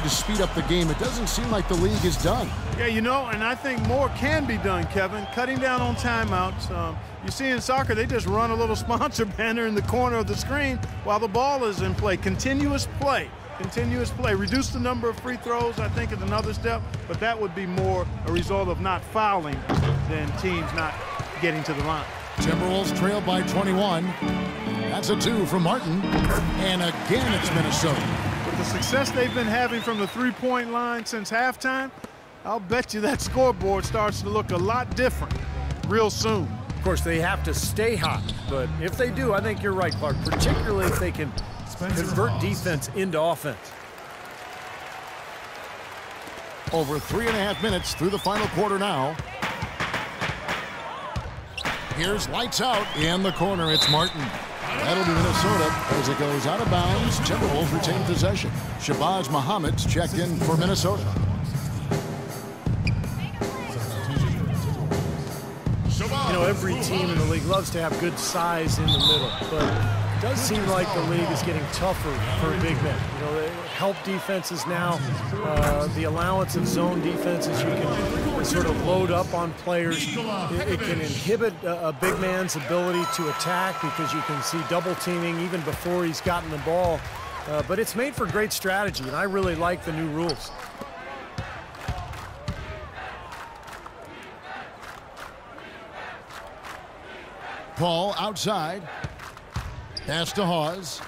to speed up the game. It doesn't seem like the league is done. Yeah, you know, and I think more can be done, Kevin. Cutting down on timeouts. You see in soccer, they just run a little sponsor banner in the corner of the screen while the ball is in play. Continuous play. Continuous play. Reduce the number of free throws, I think, is another step, but that would be more a result of not fouling than teams not getting to the line. Timberwolves trail by 21. That's a 2 from Martin. And again, it's Minnesota. With the success they've been having from the three-point line since halftime, I'll bet you that scoreboard starts to look a lot different real soon. Of course, they have to stay hot, but if they do, I think you're right, Clark, particularly if they can convert defense into offense. Over 3.5 minutes through the final quarter now. Here's lights out in the corner. It's Martin. That'll be Minnesota as it goes out of bounds. Timberwolves retain possession. Shabazz Muhammad's checked in for Minnesota. You know, every team in the league loves to have good size in the middle, but it does seem like the league is getting tougher for big men. You know, help defenses now, the allowance of zone defenses, you can sort of load up on players. It can inhibit a big man's ability to attack because you can see double teaming even before he's gotten the ball. But it's made for great strategy, and I really like the new rules. Paul outside. Pass to Hawes.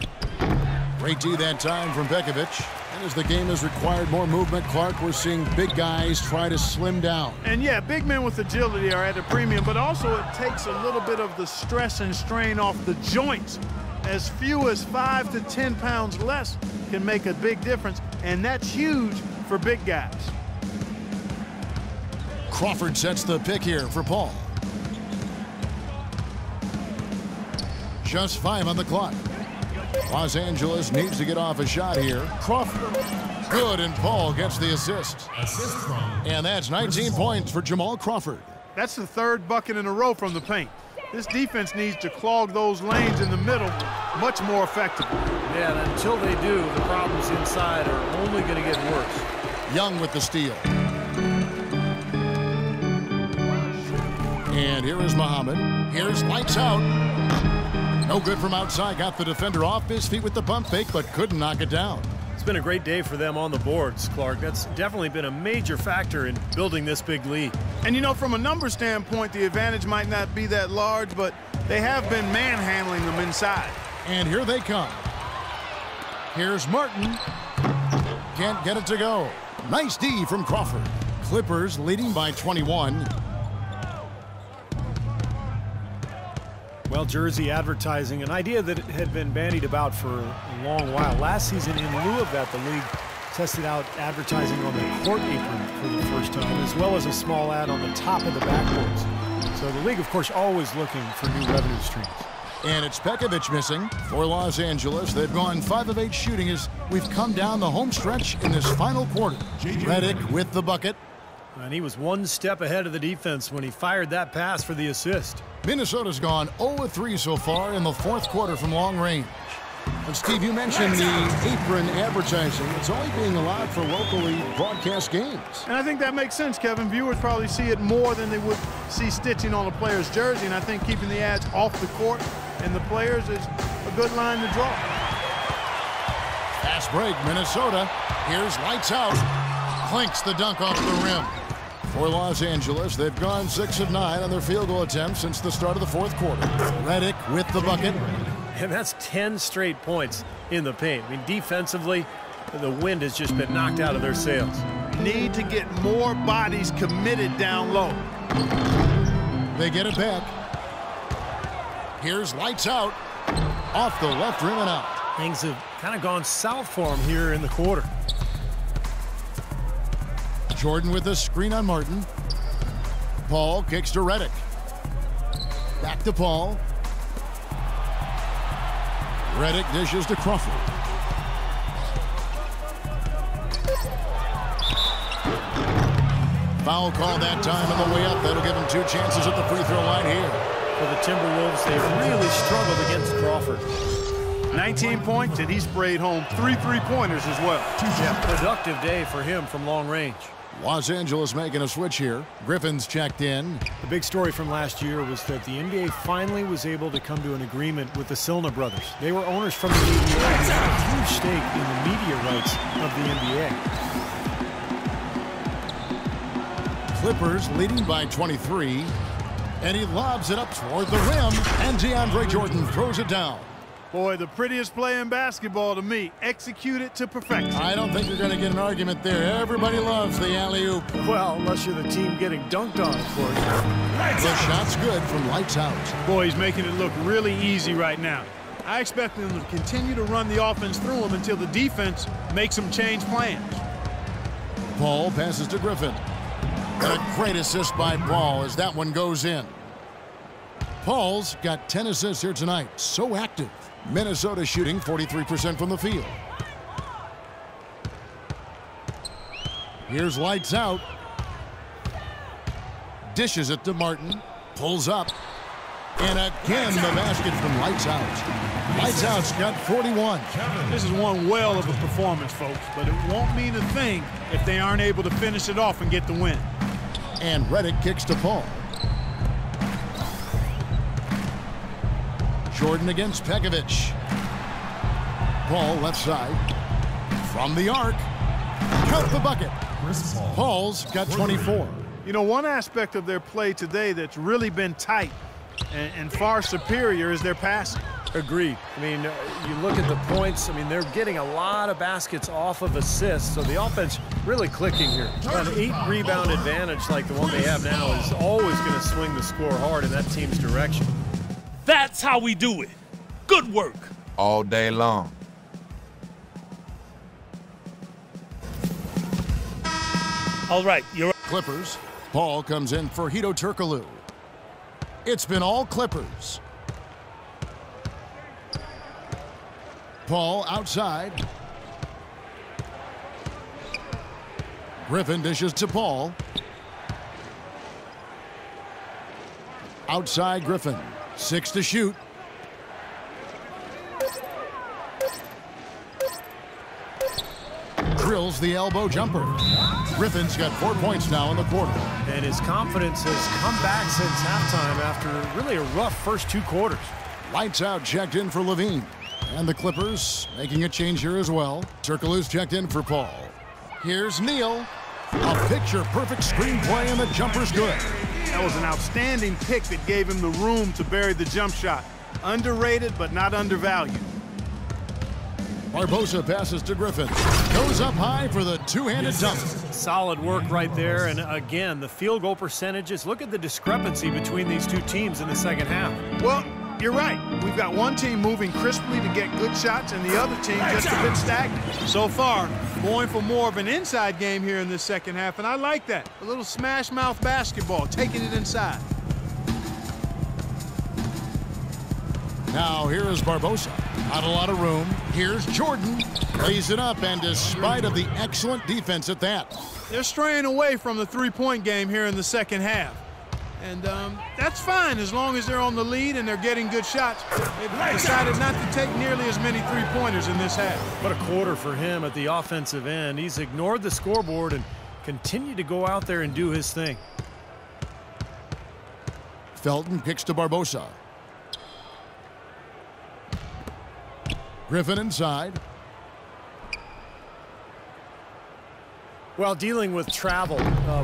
Great D that time from Bekovic. And as the game has required more movement, Clark, we're seeing big guys try to slim down. And yeah, big men with agility are at a premium, but also it takes a little bit of the stress and strain off the joints. As few as 5 to 10 pounds less can make a big difference, and that's huge for big guys. Crawford sets the pick here for Paul. Just 5 on the clock. Los Angeles needs to get off a shot here. Crawford. Good, and Paul gets the assist. And that's 19 points for Jamal Crawford. That's the third bucket in a row from the paint. This defense needs to clog those lanes in the middle much more effectively. Yeah, and until they do, the problems inside are only going to get worse. Young with the steal. And here is Muhammad. Here's lights out. No good from outside. Got the defender off his feet with the pump fake, but couldn't knock it down. It's been a great day for them on the boards, Clark. That's definitely been a major factor in building this big lead. And, you know, from a number standpoint, the advantage might not be that large, but they have been manhandling them inside. And here they come. Here's Martin. Can't get it to go. Nice D from Crawford. Clippers leading by 21. Well, jersey advertising, an idea that had been bandied about for a long while. Last season, in lieu of that, the league tested out advertising on the court apron for the first time, as well as a small ad on the top of the backboards. So the league, of course, always looking for new revenue streams. And it's Bekovic missing for Los Angeles. They've gone 5 of 8 shooting as we've come down the home stretch in this final quarter. Redick with the bucket. And he was one step ahead of the defense when he fired that pass for the assist. Minnesota's gone 0-3 so far in the fourth quarter from long range. And Steve, you mentioned the apron advertising. It's only being allowed for locally broadcast games. And I think that makes sense, Kevin. Viewers probably see it more than they would see stitching on a player's jersey, and I think keeping the ads off the court and the players is a good line to draw. Fast break, Minnesota. Here's lights out. Clinks the dunk off the rim. For Los Angeles, they've gone 6 of 9 on their field goal attempts since the start of the fourth quarter. Redick with the bucket. And that's 10 straight points in the paint. I mean, defensively, the wind has just been knocked out of their sails. Need to get more bodies committed down low. They get it back. Here's lights out. Off the left rim and out. Things have kind of gone south for him here in the quarter. Jordan with a screen on Martin. Paul kicks to Redick. Back to Paul. Redick dishes to Crawford. Foul call that time on the way up. That'll give him 2 chances at the free throw line here. For the Timberwolves, they've really struggled against Crawford. 19 points, and he sprayed home 3 3-pointers as well. Yeah, productive day for him from long range. Los Angeles making a switch here. Griffin's checked in. The big story from last year was that the NBA finally was able to come to an agreement with the Silna brothers. They were owners from the NBA and had a huge stake in the media rights of the NBA. Clippers leading by 23. And he lobs it up toward the rim. And DeAndre Jordan throws it down. Boy, the prettiest play in basketball to me. Executed to perfection. I don't think you're going to get an argument there. Everybody loves the alley-oop. Well, unless you're the team getting dunked on, of course. The shot's good from lights out. Boy, he's making it look really easy right now. I expect them to continue to run the offense through him until the defense makes them change plans. Paul passes to Griffin. And a great assist by Paul as that one goes in. Paul's got 10 assists here tonight. So active. Minnesota shooting 43% from the field. Here's lights out. Dishes it to Martin. Pulls up. And again, the basket from lights out. Lights out's got 41. This is one well of a performance, folks, but it won't mean a thing if they aren't able to finish it off and get the win. And Redick kicks to Paul. Jordan against Pekovic. Paul left side. From the arc. Cut the bucket. Paul's got 24. You know, one aspect of their play today that's really been tight and far superior is their passing. Agreed. I mean, you look at the points. I mean, they're getting a lot of baskets off of assists, so the offense really clicking here. An 8-rebound advantage like the one they have now is always going to swing the score hard in that team's direction. That's how we do it. Good work. All day long. All right, you're Clippers. Paul comes in for Hedo Turkoglu. It's been all Clippers. Paul outside. Griffin dishes to Paul. Outside Griffin. 6 to shoot. Drills the elbow jumper. Griffin's got 4 points now in the quarter. And his confidence has come back since halftime after really a rough first 2 quarters. Lights out checked in for Levine. And the Clippers making a change here as well. Turkoglu's checked in for Paul. Here's Neal. A picture-perfect screenplay, and the jumper's good. That was an outstanding pick that gave him the room to bury the jump shot. Underrated, but not undervalued. Barbosa passes to Griffin. Goes up high for the two-handed dunk. Solid work right there, and again, the field goal percentages. Look at the discrepancy between these two teams in the second half. Well, you're right. We've got one team moving crisply to get good shots and the other team just a bit stagnant. So far, going for more of an inside game here in this second half, and I like that. A little smash mouth basketball, taking it inside. Now here is Barbosa. Not a lot of room. Here's Jordan. Lays it up, and despite of the excellent defense at that. They're straying away from the three-point game here in the second half. And that's fine as long as they're on the lead and they're getting good shots. They've decided not to take nearly as many three-pointers in this half. What a quarter for him at the offensive end. He's ignored the scoreboard and continued to go out there and do his thing. Felton kicks to Barbosa. Griffin inside. Well, dealing with travel,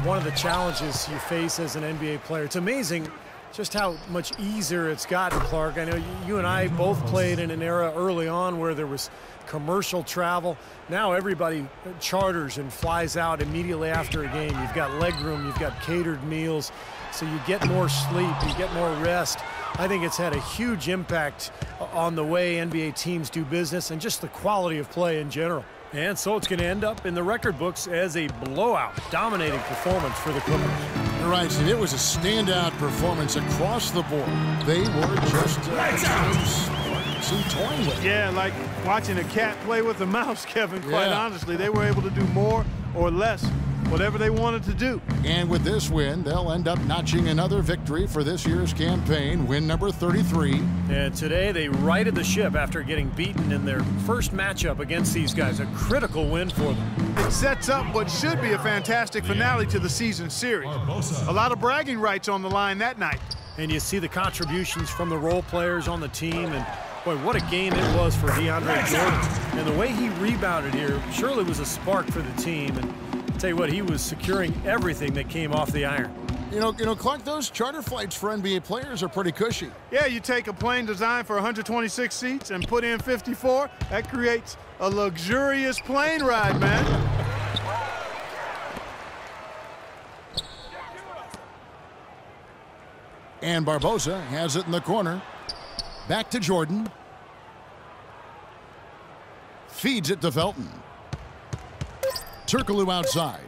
one of the challenges you face as an NBA player. It's amazing just how much easier it's gotten, Clark. I know you and I both played in an era early on where there was commercial travel. Now everybody charters and flies out immediately after a game. You've got leg room, you've got catered meals, so you get more sleep, you get more rest. I think it's had a huge impact on the way NBA teams do business and just the quality of play in general. And so it's going to end up in the record books as a blowout, dominating performance for the Clippers. You're right, Steve. It was a standout performance across the board. They were just some toying with it. Yeah, like watching a cat play with a mouse, Kevin. Quite honestly, they were able to do more or less, whatever they wanted to do. And with this win, they'll end up notching another victory for this year's campaign, win number 33. And today they righted the ship after getting beaten in their first matchup against these guys. A critical win for them. It sets up what should be a fantastic finale to the season series. A lot of bragging rights on the line that night. And you see the contributions from the role players on the team, and boy, what a game it was for DeAndre Jordan. And the way he rebounded here surely was a spark for the team. And I'll tell you what, he was securing everything that came off the iron. You know, Clark, those charter flights for NBA players are pretty cushy. Yeah, you take a plane designed for 126 seats and put in 54, that creates a luxurious plane ride, man. And Barbosa has it in the corner. Back to Jordan. Feeds it to Felton. Turkoglu outside.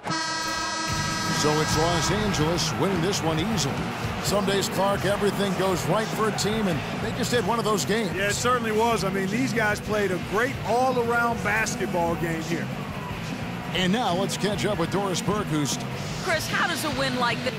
So it's Los Angeles winning this one easily. Some days, Clark, everything goes right for a team, and they just had one of those games. Yeah, it certainly was. I mean, these guys played a great all-around basketball game here. And now let's catch up with Doris Burke, who's... Chris, how does a win like this...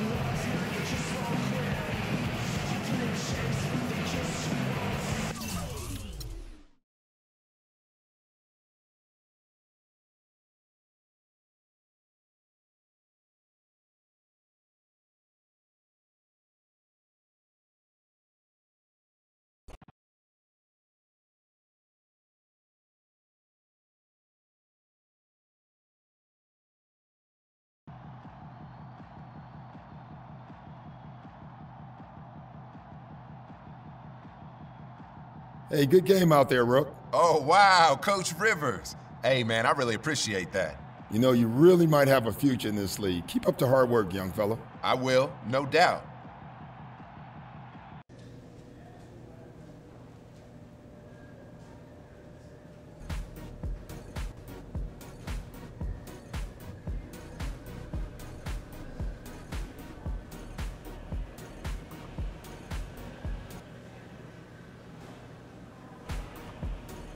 Hey, good game out there, Rook. Oh, wow, Coach Rivers. Hey, man, I really appreciate that. You know, you really might have a future in this league. Keep up the hard work, young fella. I will, no doubt.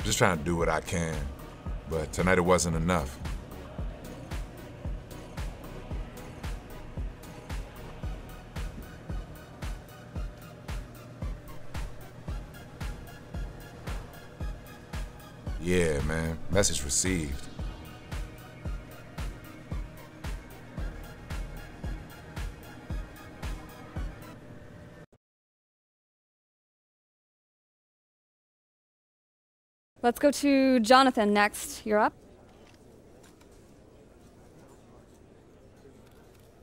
Just trying to do what I can, but tonight it wasn't enough. Yeah, man, message received. Let's go to Jonathan next. You're up.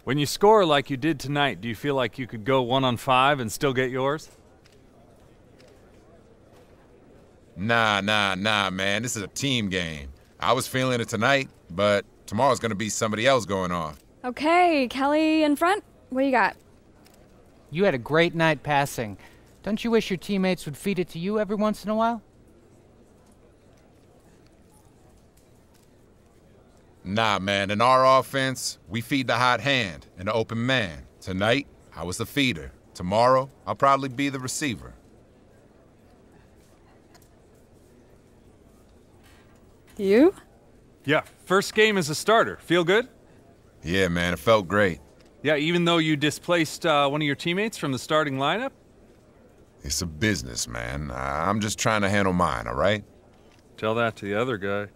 When you score like you did tonight, do you feel like you could go 1 on 5 and still get yours? Nah, man. This is a team game. I was feeling it tonight, but tomorrow's gonna be somebody else going off. Okay, Kelly in front. What do you got? You had a great night passing. Don't you wish your teammates would feed it to you every once in a while? Nah, man. In our offense, we feed the hot hand and the open man. Tonight, I was the feeder. Tomorrow, I'll probably be the receiver. You? Yeah, first game as a starter. Feel good? Yeah, man, it felt great. Yeah, even though you displaced one of your teammates from the starting lineup? It's a business, man. I'm just trying to handle mine, all right? Tell that to the other guy.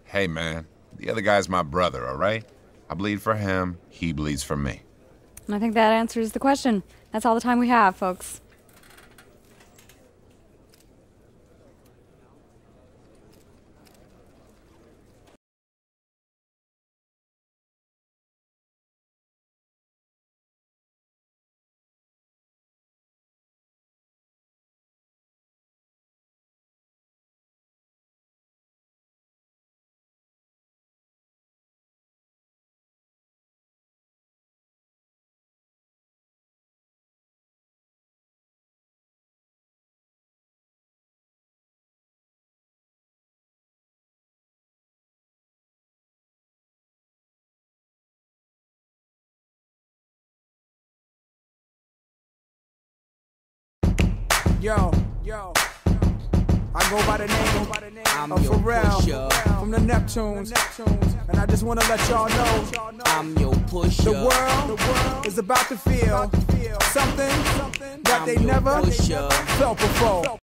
Hey, man, the other guy's my brother, all right? I bleed for him, he bleeds for me. And I think that answers the question. That's all the time we have, folks. Yo, I go by the name of Pharrell from the Neptunes, and I just want to let y'all know I'm your pusher. The world is about to feel something that they never felt before.